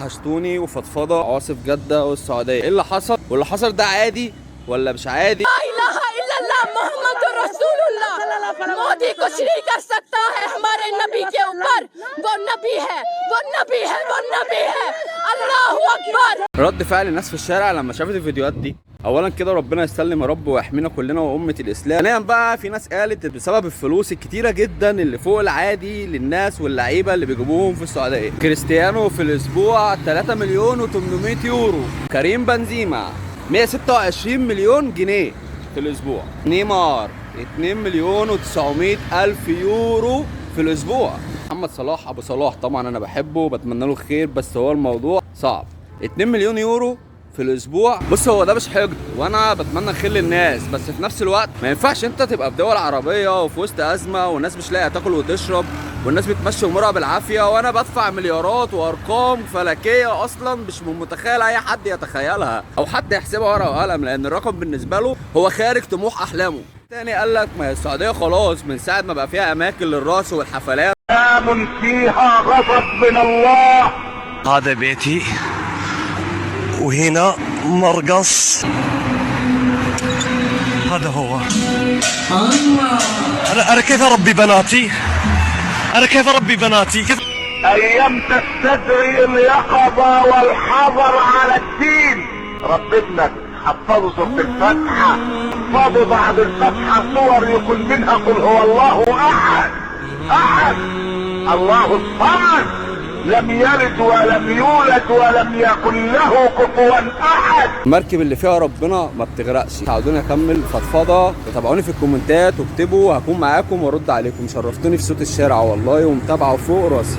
وحشتوني وفضفضه عواصف جده والسعوديه، ايه اللي حصل؟ واللي حصل ده عادي ولا مش عادي؟ لا اله الا الله محمد رسول الله। मोदी कुछ नहीं कर सकता है हमारे नबी के ऊपर। वो नबी है वो नबी है वो नबी है। अल्लाह अकबर। رد فعل الناس في الشارع لما شافت الفيديوهات دي، اولا كده ربنا يسلم يا رب ويحمينا كلنا وامه الاسلام. ثانيا بقى في ناس قالت بسبب الفلوس الكتيره جدا اللي فوق العادي للناس واللعيبه اللي بيجيبوهم في السعوديه. كريستيانو في الاسبوع 3 مليون و800 يورو، كريم بنزيما 126 مليون جنيه في الاسبوع، نيمار 2 مليون و900 الف يورو في الاسبوع، محمد صلاح ابو صلاح طبعا انا بحبه وبتمنى له الخير بس هو الموضوع صعب، 2 مليون يورو في الاسبوع. بص هو ده مش حقد وانا بتمنى الخير للناس، بس في نفس الوقت ما ينفعش انت تبقى في دول عربيه وفي وسط ازمه والناس مش لاقيه تاكل وتشرب والناس بتمشي امورها بالعافيه وانا بدفع مليارات وارقام فلكيه اصلا مش متخيل اي حد يتخيلها او حتى يحسبها ورقه وقلم، لان الرقم بالنسبه له هو خارج طموح احلامه. تاني قال لك ما هي السعوديه خلاص من ساعه ما بقى فيها اماكن للرقص والحفلات أيام فيها غضب من الله. هذا بيتي وهنا مرقص، هذا هو. أنا كيف أربي بناتي؟ أنا كيف أربي بناتي؟ أيام تستدعي اليقظة والحذر على الدين. رب ابنك حفظوا سورة الفاتحة، حفظوا بعد الفاتحة صور يكون منها قل هو الله أحد أحد الله الصمد لم يلد ولم يولد ولم يكن له كفوا احد. المركب اللي فيها ربنا ما بتغرقش. تعودوني اكمل فضفضه، تابعوني في الكومنتات واكتبوا، هكون معاكم وارد عليكم. شرفتوني في صوت الشارع والله ومتابعه فوق راسي.